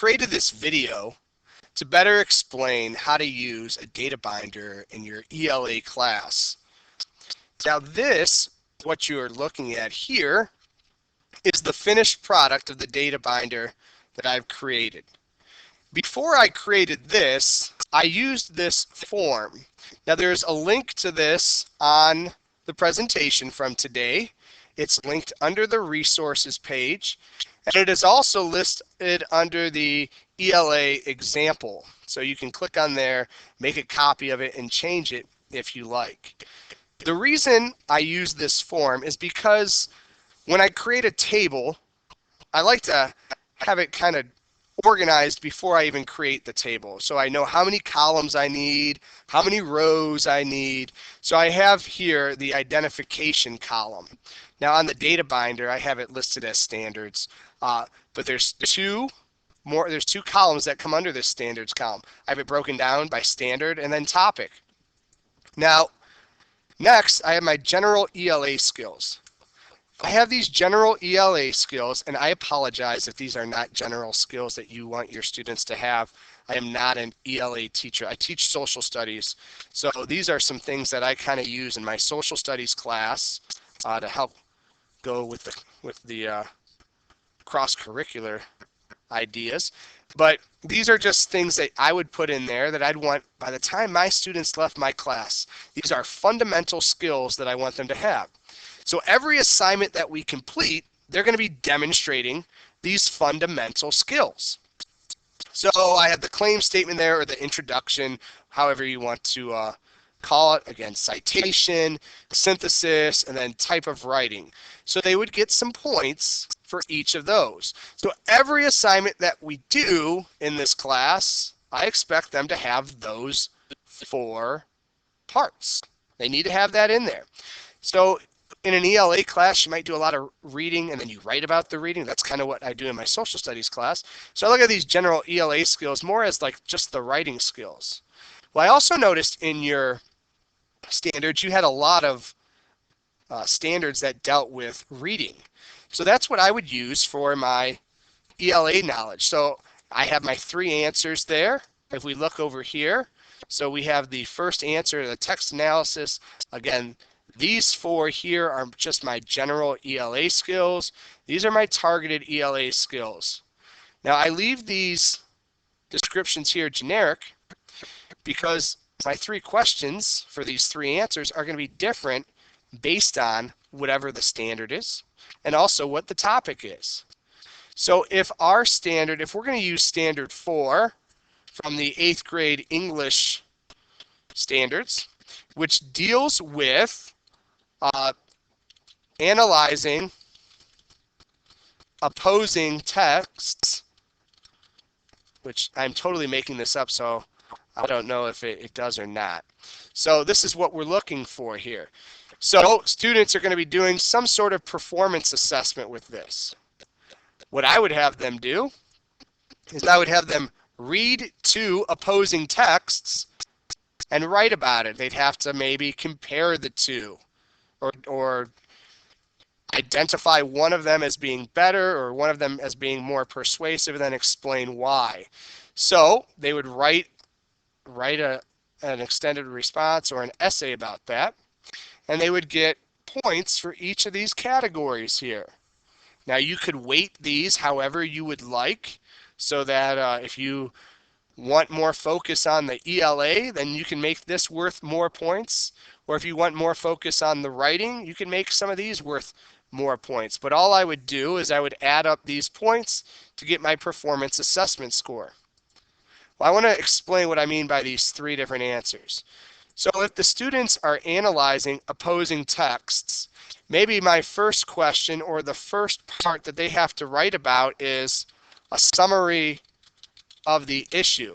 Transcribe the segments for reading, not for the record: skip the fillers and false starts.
created this video to better explain how to use a data binder in your ELA class. Now this, what you are looking at here, is the finished product of the data binder that I've created. Before I created this, I used this form. Now there's a link to this on the presentation from today. It's linked under the resources page, and it is also listed under the ELA example. So you can click on there, make a copy of it, and change it if you like. The reason I use this form is because when I create a table, I like to have it kind of organized before I even create the table. So I know how many columns I need, how many rows I need. So I have here the identification column. Now on the data binder, I have it listed as standards, but there's two columns that come under this standards column. I have it broken down by standard and then topic. Now, next, I have my general ELA skills. I have these general ELA skills, and I apologize if these are not general skills that you want your students to have. I am not an ELA teacher. I teach social studies. So these are some things that I kind of use in my social studies class to help go with the cross-curricular ideas. But these are just things that I would put in there that I'd want by the time my students left my class. These are fundamental skills that I want them to have. So every assignment that we complete, they're going to be demonstrating these fundamental skills. So I have the claim statement there, or the introduction, however you want to call it. Again, citation, synthesis, and then type of writing. So they would get some points for each of those. So every assignment that we do in this class, I expect them to have those 4 parts. They need to have that in there. So in an ELA class, you might do a lot of reading and then you write about the reading. That's kind of what I do in my social studies class. So I look at these general ELA skills more as like just the writing skills. Well, I also noticed in your standards, you had a lot of standards that dealt with reading. So that's what I would use for my ELA knowledge. So I have my 3 answers there. If we look over here, so we have the first answer, the text analysis. Again, these 4 here are just my general ELA skills. These are my targeted ELA skills. Now I leave these descriptions here generic because my 3 questions for these 3 answers are going to be different based on whatever the standard is and also what the topic is. So if we're going to use standard 4 from the 8th grade English standards, which deals with analyzing opposing texts, which I'm totally making this up, so I don't know if it does or not. So this is what we're looking for here. So students are going to be doing some sort of performance assessment with this. What I would have them do is I would have them read 2 opposing texts and write about it. They'd have to maybe compare the 2. Or identify one of them as being better or one of them as being more persuasive and then explain why. So they would write an extended response or an essay about that, and they would get points for each of these categories here. Now you could weight these however you would like, so that if you want more focus on the ELA, then you can make this worth more points. Or if you want more focus on the writing, you can make some of these worth more points. But all I would do is I would add up these points to get my performance assessment score. Well, I want to explain what I mean by these 3 different answers. So if the students are analyzing opposing texts, maybe my first question or the first part that they have to write about is a summary of the issue.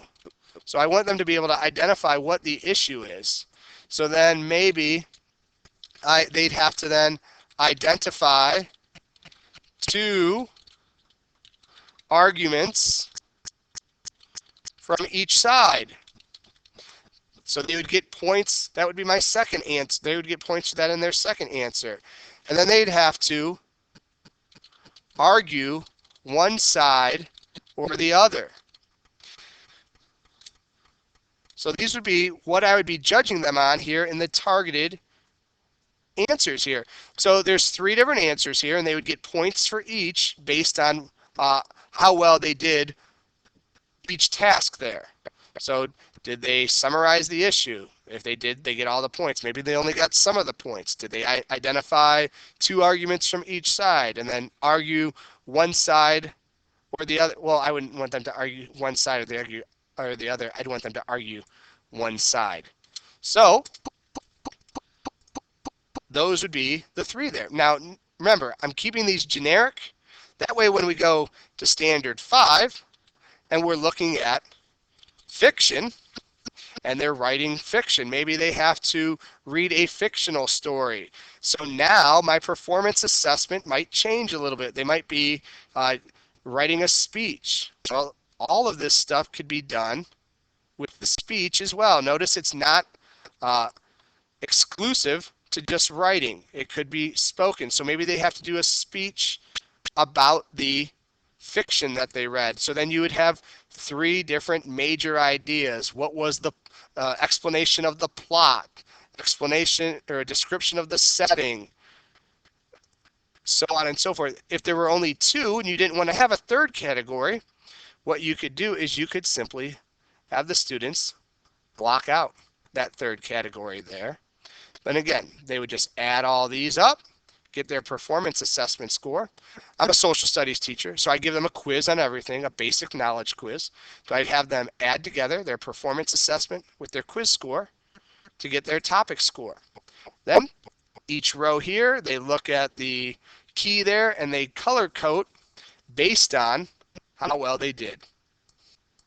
So I want them to be able to identify what the issue is. So then maybe they'd have to then identify 2 arguments from each side. So they would get points. That would be my second answer. They would get points for that in their second answer. And then they'd have to argue one side or the other. So these would be what I would be judging them on here in the targeted answers here. So there's 3 different answers here, and they would get points for each based on how well they did each task there. So did they summarize the issue? If they did, they get all the points. Maybe they only got some of the points. Did they identify 2 arguments from each side and then argue one side or the other? Well, I wouldn't want them to argue one side or the other. I'd want them to argue one side. So those would be the 3 there. Now, remember, I'm keeping these generic. That way, when we go to standard 5 and we're looking at fiction and they're writing fiction, maybe they have to read a fictional story. So now my performance assessment might change a little bit. They might be writing a speech. Well, all of this stuff could be done with the speech as well. Notice it's not exclusive to just writing. It could be spoken. So maybe they have to do a speech about the fiction that they read. So then you would have 3 different major ideas. What was the explanation of the plot, explanation or a description of the setting, so on and so forth. If there were only 2 and you didn't want to have a 3rd category, what you could do is you could simply have the students block out that 3rd category there. And again, they would just add all these up, get their performance assessment score. I'm a social studies teacher, so I give them a quiz on everything, a basic knowledge quiz. So I'd have them add together their performance assessment with their quiz score to get their topic score. Then each row here, they look at the key there and they color code based on how well they did.